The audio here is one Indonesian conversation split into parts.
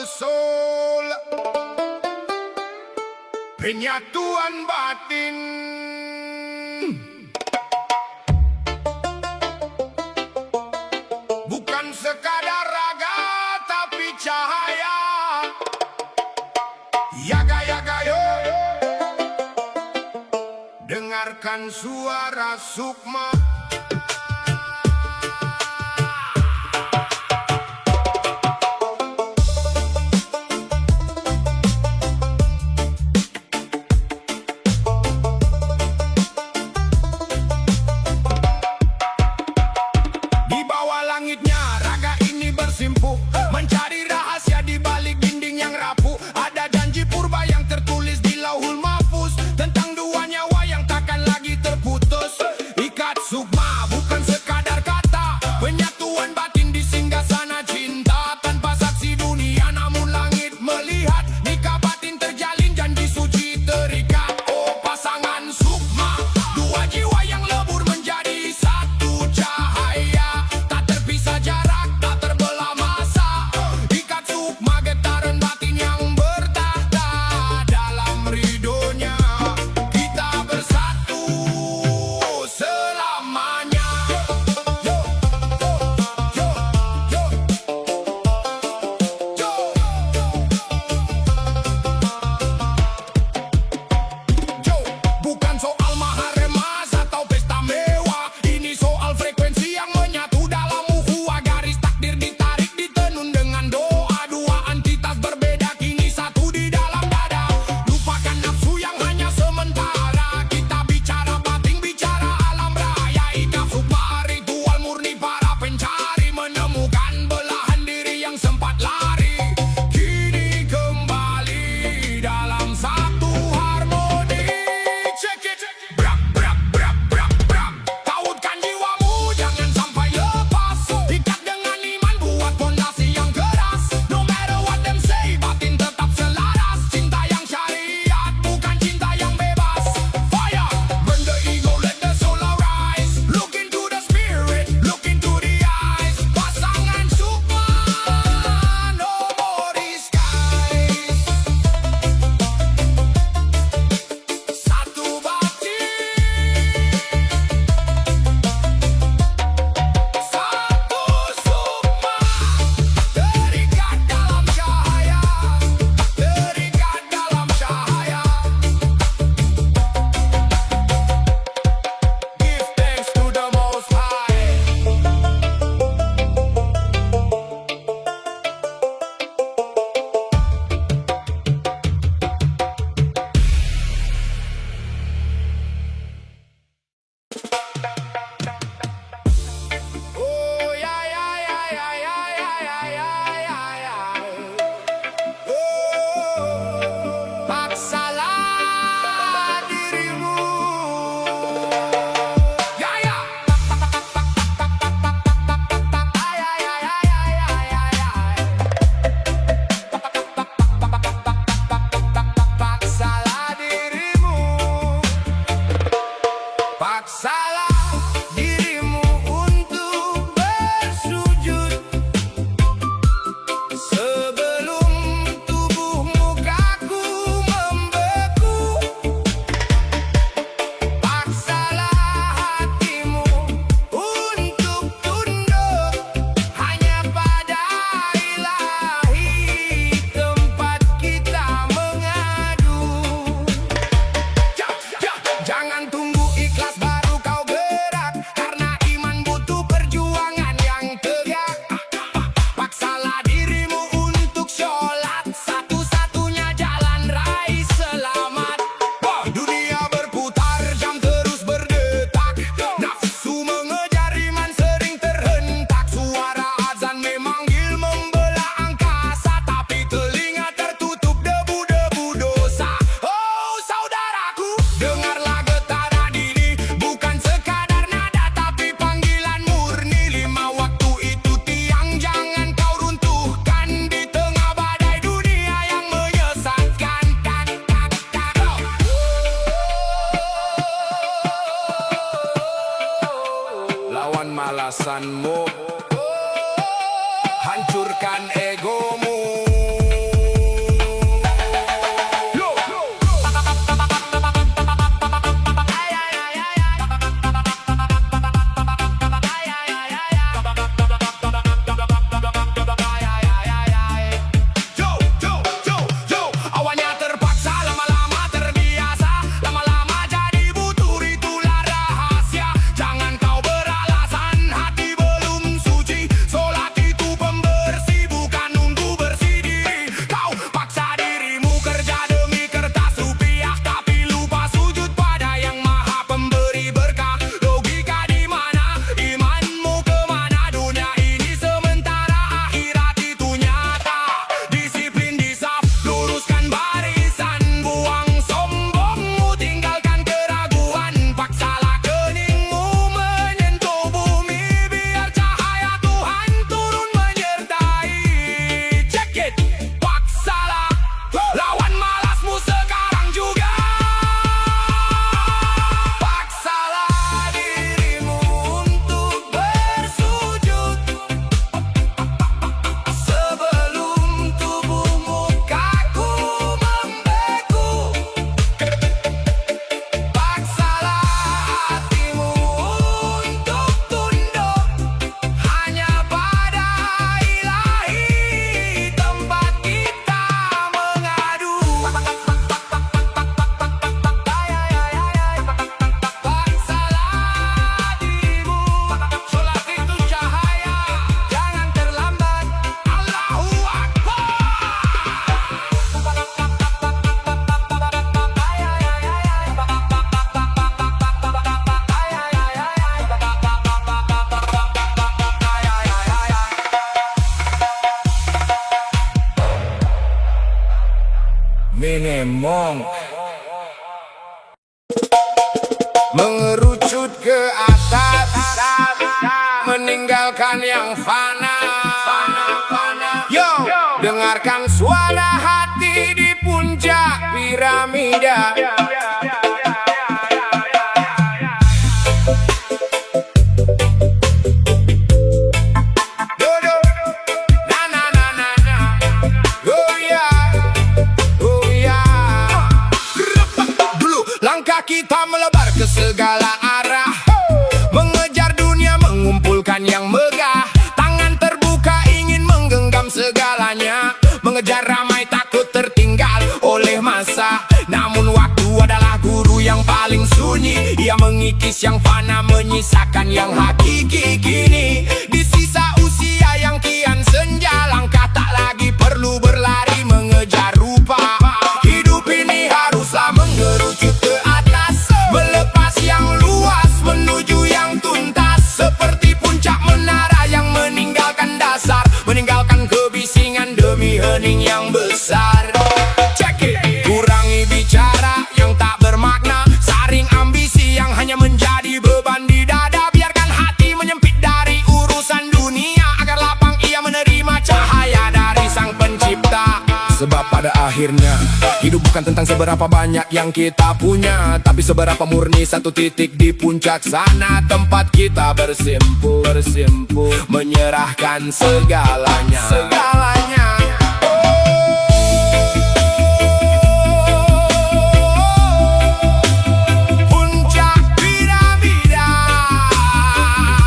the soul, penyatuan batin. Bukan sekadar raga tapi cahaya. Yaga yaga yo, dengarkan suara sukma. Di bawah langitnya raga ini bersimpuh, mencari rahasia di balik dinding yang rapuh. Ada janji purba yang tertulis di Lauhul Mahfuz, tentang dua nyawa yang takkan lagi terputus. Ikat suku Minimum mengerucut ke atas, meninggalkan yang fana. Yo, dengarkan suara hati di puncak piramida. Langkah kita melebar ke segala arah, mengejar dunia, mengumpulkan yang megah. Tangan terbuka ingin menggenggam segalanya, mengejar ramai takut tertinggal oleh masa. Namun waktu adalah guru yang paling sunyi, ia mengikis yang fana, menyisakan yang hakiki. Kini di sisa usia yang kian senja, langkah tak lagi perlu berlari mengejar rupa. Hidup ini haruslah mengerucut ke atas, melepas yang luas menuju yang tuntas. Seperti puncak menara yang meninggalkan dasar, meninggalkan kebisingan demi hening yang besar. Check it. Kurangi bicara yang tak bermakna, saring ambisi yang hanya menjadi beban di dada. Biarkan hati menyempit dari urusan dunia, agar lapang ia menerima cahaya dari sang pencipta. Sebab pada akhirnya hidup bukan tentang seberapa banyak yang kita punya, tapi seberapa murni satu titik di puncak sana, tempat kita bersimpu, menyerahkan segalanya. Puncak piramida,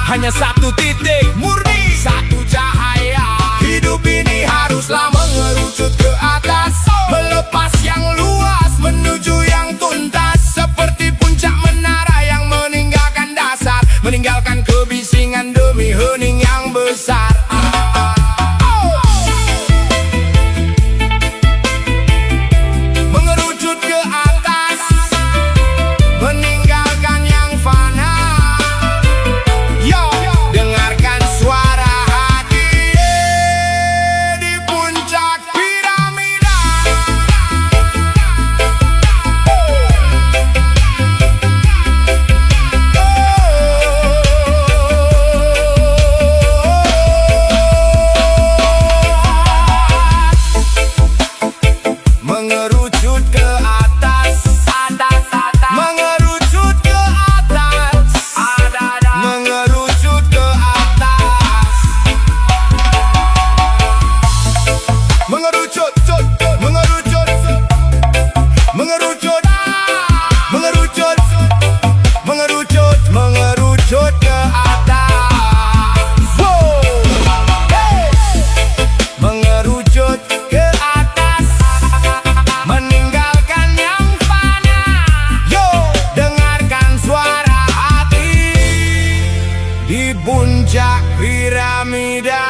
hanya satu titik murni, satu cahaya. Hidup ini haruslah mengerucut ke atas, melepas yang luas menuju yang tuntas. Seperti puncak menara yang meninggalkan dasar, meninggalkan kebisingan demi hening yang besar. Mengerucut ke atas, meninggalkan yang fana. Yo, dengarkan suara hati di puncak piramida. Mengerucut ke atas, mengerucut ke atas, mengerucut ke atas, mengerucut, mengerucut, mengerucut, mengerucut, mengerucut, mengerucut ke atas. Wow. Hey. Mengerucut ke atas, meninggalkan yang fana. Yo, dengarkan suara hati di puncak piramida.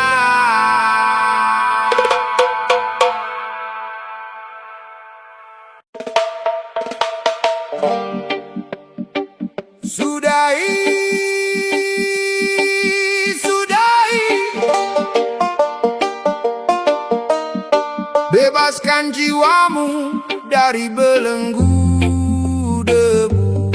Sudahi, bebaskan jiwamu dari belenggu debu.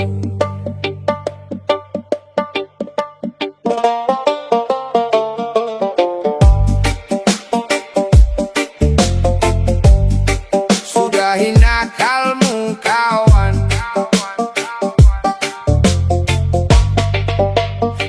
Sudahi nakalmu kawan,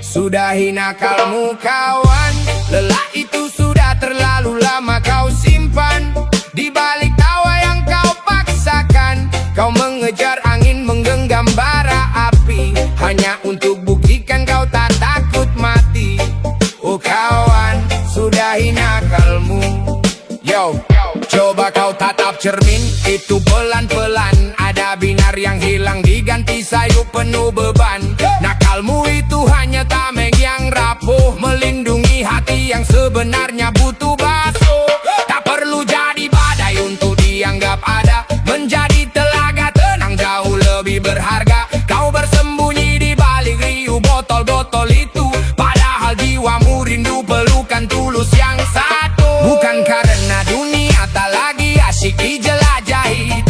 sudahi nakalmu kawan. Lelah itu sudah terlalu lama kau simpan, di balik tawa yang kau paksakan. Kau mengejar angin, menggenggam bara api, hanya untuk buktikan kau tak takut mati. Oh kawan, sudahi nakalmu. Yo, coba kau tatap cermin, itu pelan-pelan ada binar yang hilang diganti sayup penuh beban. Nakalmu itu hanya tameng yang rapuh, melindungi hati yang sebenarnya butuh basuh. Tak perlu jadi badai untuk dianggap ada, menjadi telaga tenang jauh lebih berharga. Kau bersembunyi di balik riuh botol-botol itu, padahal jiwamu rindu pelukan tulus yang satu. Bukan karena dunia tak lagi asyik dijelajahi,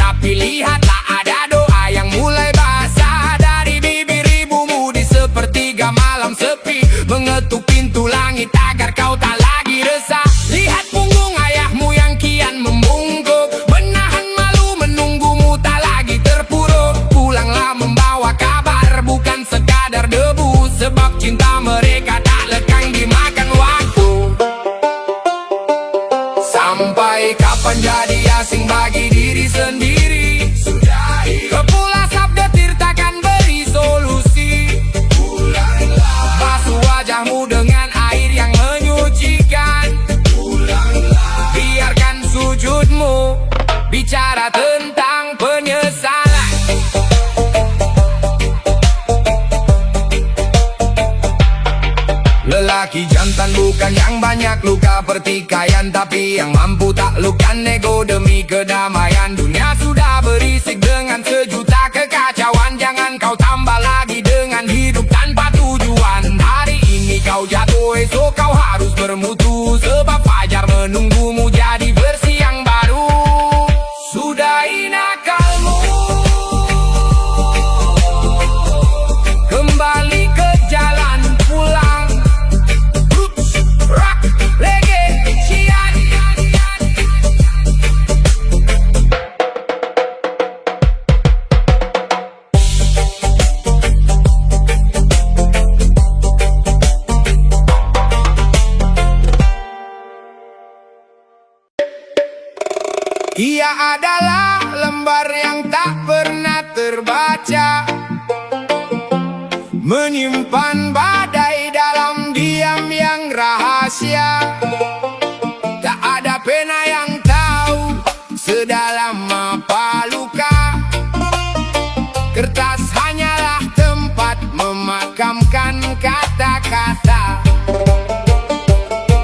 Menjadi asing bagi diri sendiri. Sudahi kepul asap detir takkan beri solusi. Ulanglah basuh wajahmu dengan air yang menyucikan. Ulanglah biarkan sujudmu bicara tentang penyesalan. Lelaki jantan bukan yang banyak luka pertikaian, tapi yang mampu taklukkan ego demi kedamaian. Dunia sudah berisik dengan sejuta kekacauan. Jangan kau tambah lagi dengan hidup tanpa tujuan. Hari ini kau jatuh, esok kau harus bermutu, sebab fajar menunggumu jadi versi yang baru. Sudahi nakalmu, kembali ke jalan pulang. Rock, reggae, cian. Ia adalah lembar yang tak pernah terbaca, menyimpan badai dalam diam yang rahasia. Tak ada pena yang tahu sedalam apa luka. Kertas hanyalah tempat memakamkan kata-kata.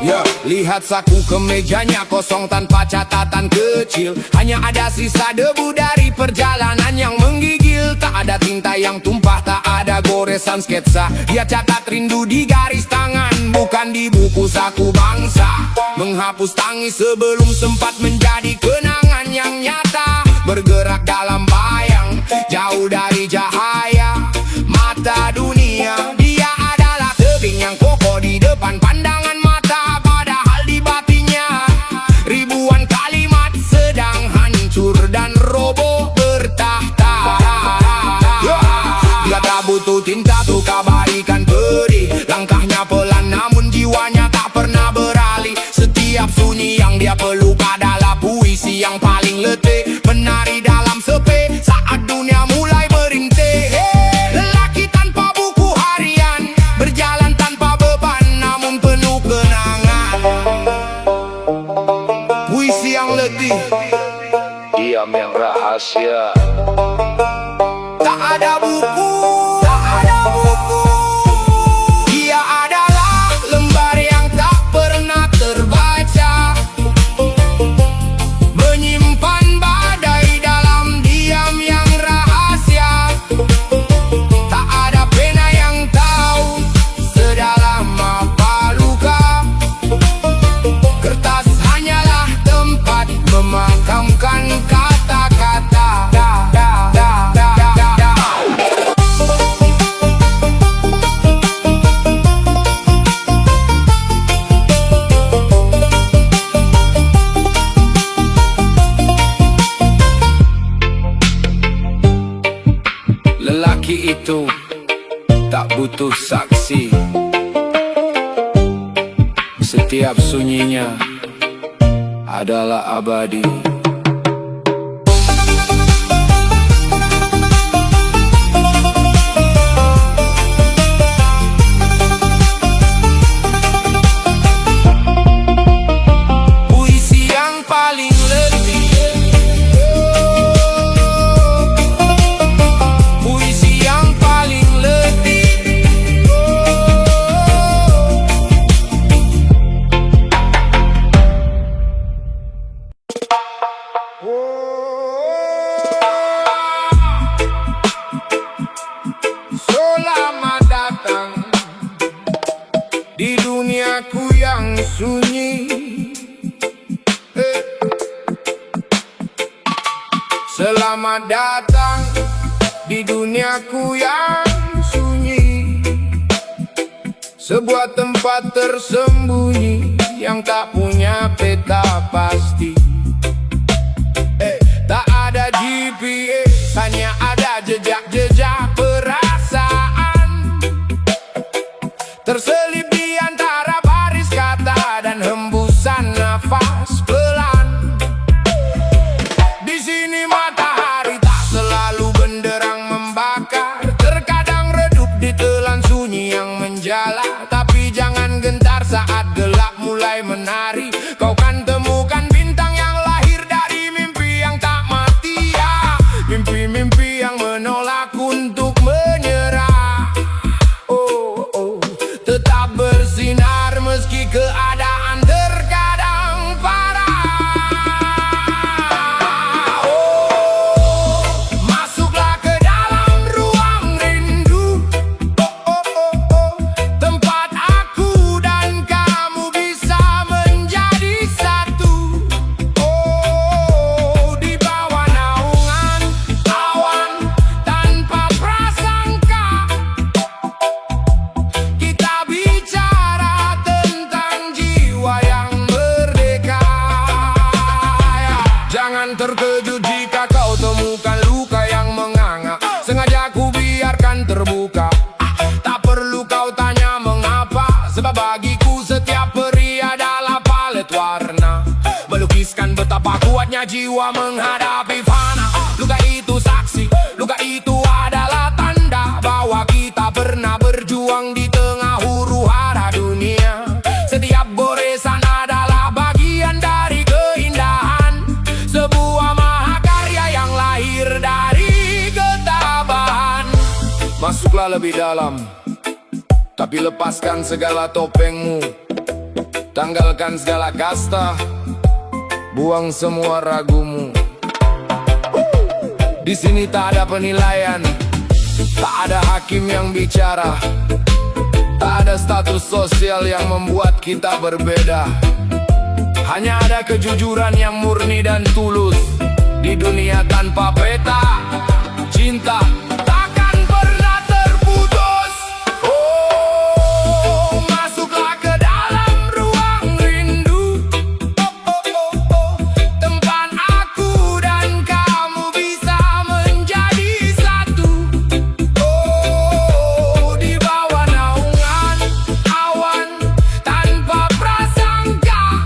Ya, lihat saku kemejanya kosong tanpa catatan kecil. Hanya ada sisa debu dari perjalanan yang menggigil. Tak ada tinta yang tumpah, tak ada goresan sketsa. Dia catat rindu di garis tangan, bukan di buku saku bangsa. Menghapus tangis sebelum sempat menjadi kenangan yang nyata. Bergerak dalam bayang, jauh dari cahaya mata dunia. Dia adalah tebing yang kokoh di depan pandangan mata, padahal di batinnya ribuan kalimat sedang hancur dan roboh bertahta. Dia tak butuh tinta untuk kabarikan pedih. Langkahnya pelan namun jiwanya tak pernah beralih. Setiap sunyi yang dia peluk adalah puisi yang paling letih. Menari dalam sepi saat dunia mulai merintih. Lelaki tanpa buku harian, berjalan tanpa beban namun penuh kenangan. Puisi yang letih, diam yang rahasia. Tak ada buku, tak ada buku. Dia adalah lembar yang tak pernah terbaca, menyimpan badai dalam diam yang rahasia. Tak ada pena yang tahu sedalam apa luka. Kertas hanyalah tempat memakamkan kata-kata. Lelaki itu tak butuh saksi. Setiap sunyinya adalah abadi. Puisi yang paling letih, puisi yang paling letih. Selamat datang di duniaku yang sunyi. Selamat datang di duniaku yang sunyi. Sebuah tempat tersembunyi yang tak punya peta pasti. Tak ada GPS, hanya ada jejak-jejak perasaan terselip di antara baris kata dan hembusan nafas pelan. Jangan terkejut jika kau temukan luka yang menganga. Sengaja ku biarkan terbuka. Tak perlu kau tanya mengapa, sebab bagiku setiap peri adalah palet warna, melukiskan betapa kuatnya jiwa menghadapi fana. Luka itu saksi, luka itu adalah tanda bahwa kita pernah berjuang di tengah huru-hara dunia. Setiap goresan adalah bagian dari keindahan, sebuah mahakarya yang lahir dari ketabahan. Masuklah lebih dalam, tapi lepaskan segala topengmu. Tanggalkan segala kasta, buang semua ragumu. Di sini tak ada penilaian, tak ada hakim yang bicara, tak ada status sosial yang membuat kita berbeda. Hanya ada kejujuran yang murni dan tulus. Di dunia tanpa peta, cinta takkan pernah terputus. Oh, masuklah ke dalam ruang rindu. Tempat aku dan kamu bisa menjadi satu. Oh, di bawah naungan awan tanpa prasangka,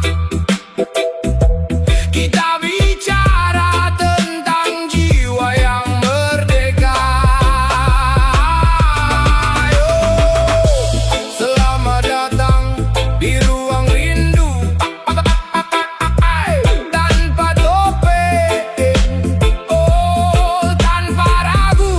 kita bicara tentang jiwa yang merdeka. Selamat datang di ruang rindu, tanpa topeng, oh tanpa ragu.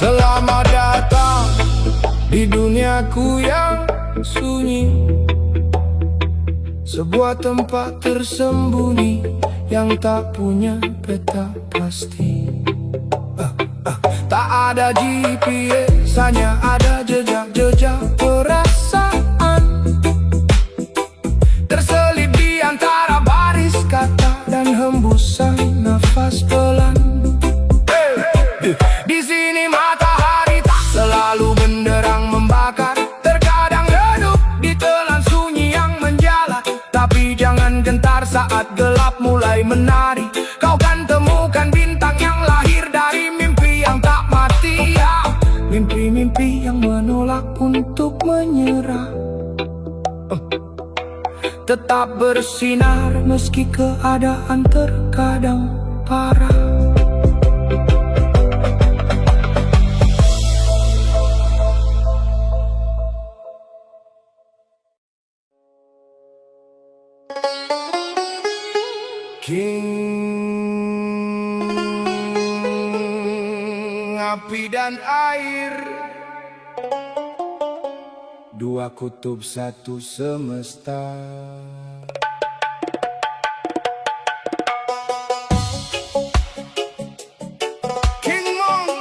Selamat datang di duniaku yang sunyi, sebuah tempat tersembunyi yang tak punya peta pasti. Tak ada GPS, hanya ada jejak-jejak perasaan, terselip di antara baris kata dan hembusan nafas pelan. Di sini matahari tak selalu benderang membakar, terkadang redup ditelan sunyi yang menjala. Tapi jangan gentar saat gelap mulai menari, kau kan temukan bintang yang lahir dari mimpi yang tak mati. Mimpi-mimpi yang menolak untuk menyerah, tetap bersinar meski keadaan terkadang parah. King api dan air, dua kutub satu semesta. King Monk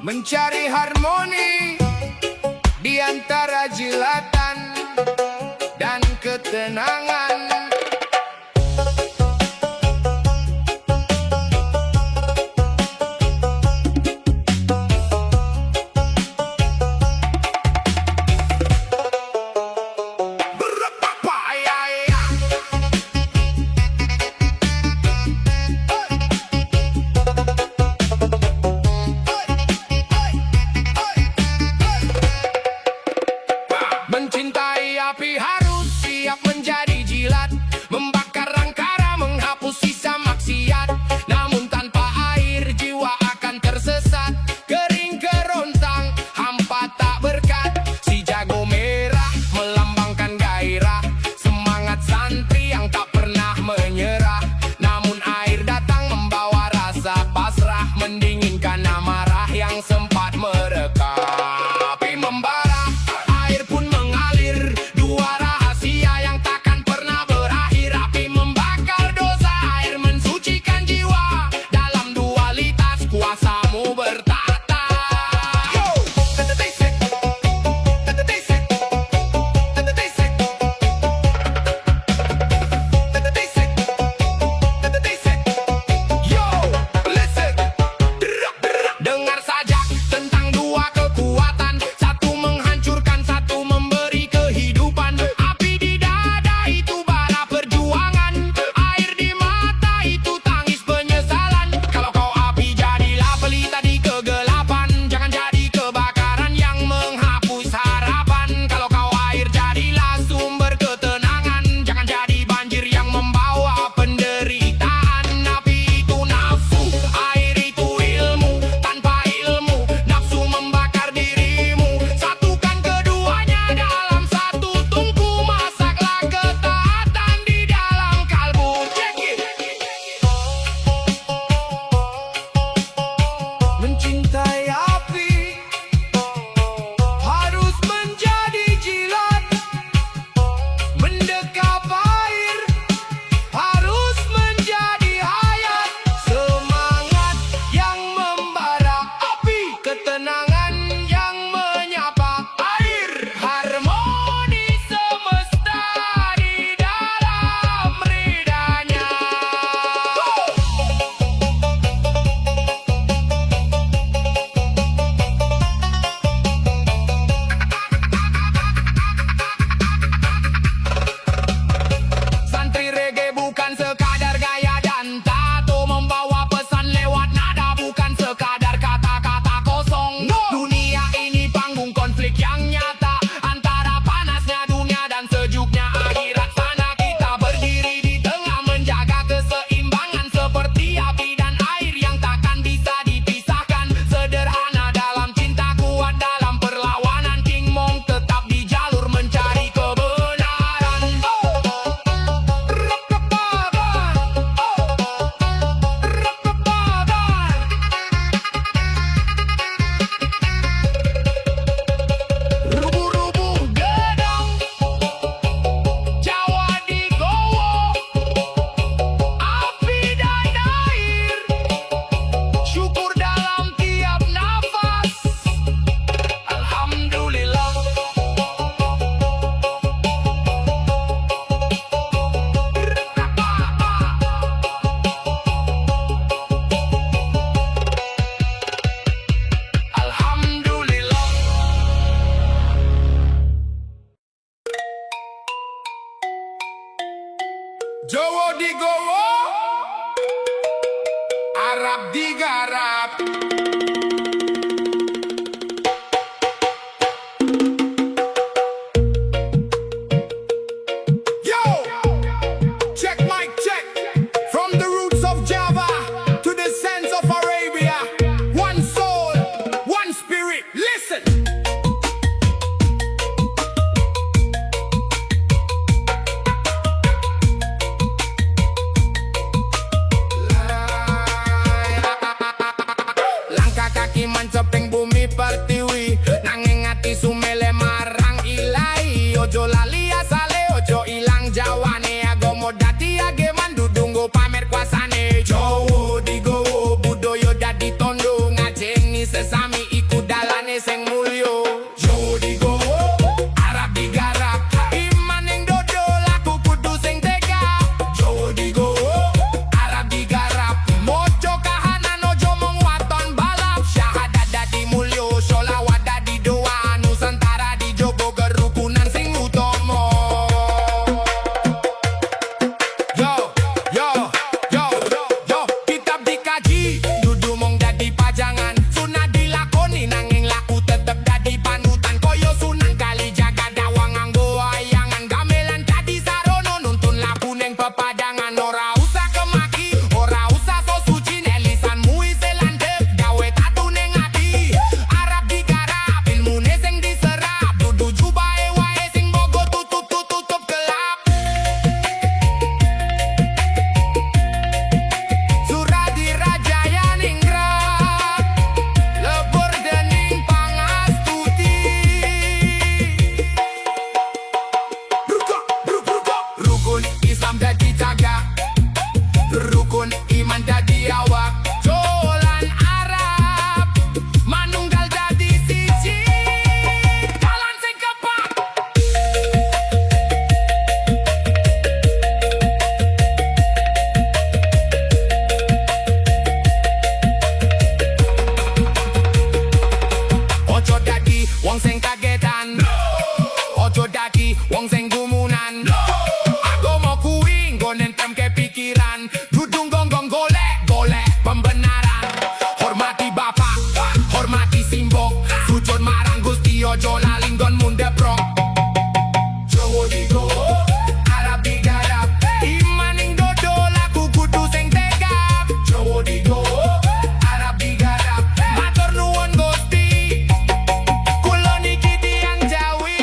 mencari harmoni di antara jilatan dan ketenangan. Mencintai api harus siap menjadi jilat. nuwun iman dadi awak dolan Arab manunggal dadi siji dalan sing kepak. Ojo dadi wong sing kagetan, ojo dadi wong sing gumunan. Agama kuwi nggo nentremke pikiran, dudu gonggong golek pembenaran. Hormati bapak, hormati simbok, sujud marang Gusti ojo lali nggon mundeprok. Jawa digowo, Arab digarap, iman ing dodo laku kudu sing tegap. Jawa digowo, Arab digarap, matur nuwun Gusti, kula niki tiyang Jawi.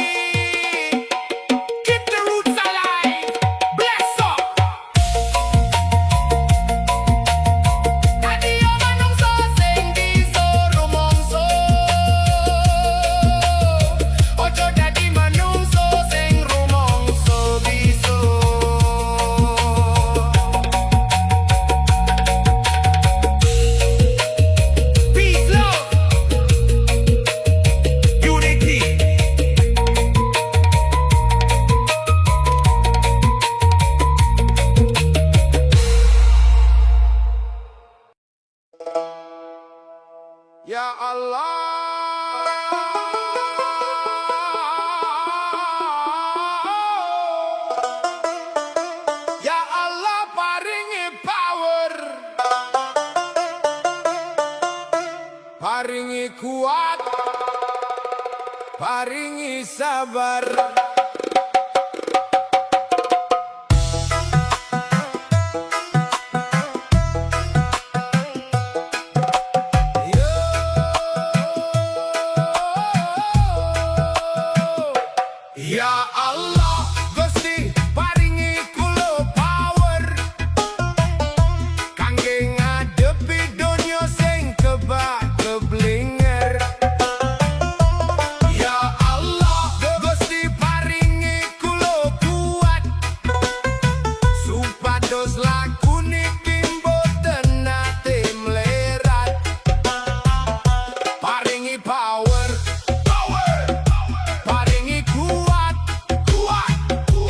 Keep the roots alive, bless up. Dadi yo manungsa sing bisa rumangsa, ojo dadi manungsa sing rumangsa bisa. Peace, love, unity. Ya Allah, Ya Allah paringi power, paringi kuat, paringi sabar. Ya Allah, Gusti paringi kula power kangge ngadepi donya sing kebak keblinger. Ya Allah, Gusti paringi kula kuat supados laku niki mboten nate mlerat. Paringi power, paringi kuat,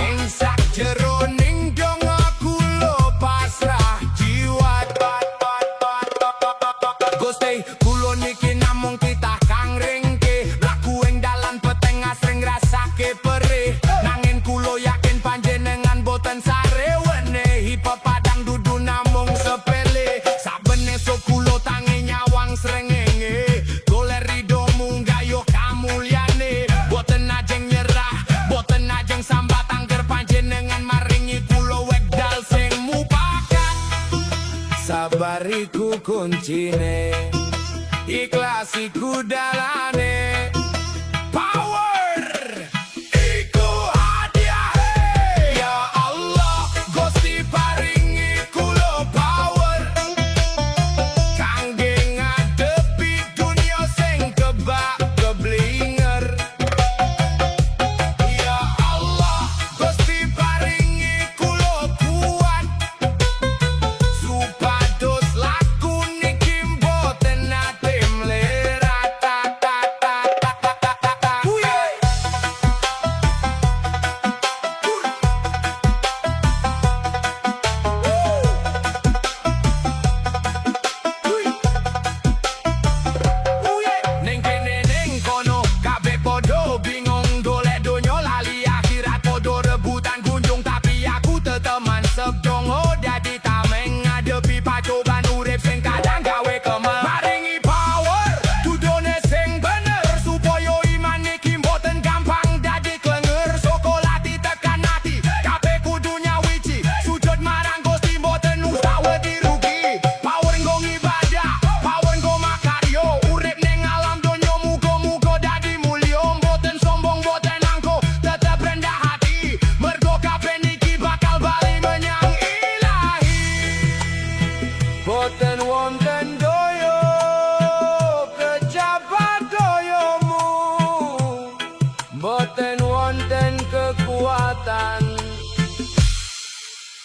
ing sakjeroning donga kula pasrah jiwat. Gusti kula niki namung titah kang ringke, laku ing dalan peteng asring ngrasake perih, nanging kula yakin panjenengan boten sare wenehi pepadang dudu namung sepele. Saben esuk kula tangi nyawang srengenge, golek ridomu gayuh kamulyane, boten ajeng nyerah, boten ajeng sambat angger panjenengan maringi kula wekdal sing mupakat. Sabar iku kuncine, ikhlas iku dalane, power iku hadiahe. Ya Allah, Gusti paringi kula power kangge ngadepi dunya sing kebak keblinger. Ya Allah, Gusti paringi kula kuat supados laku niki mboten nate mlerat.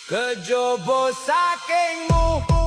Kejobo sakingmu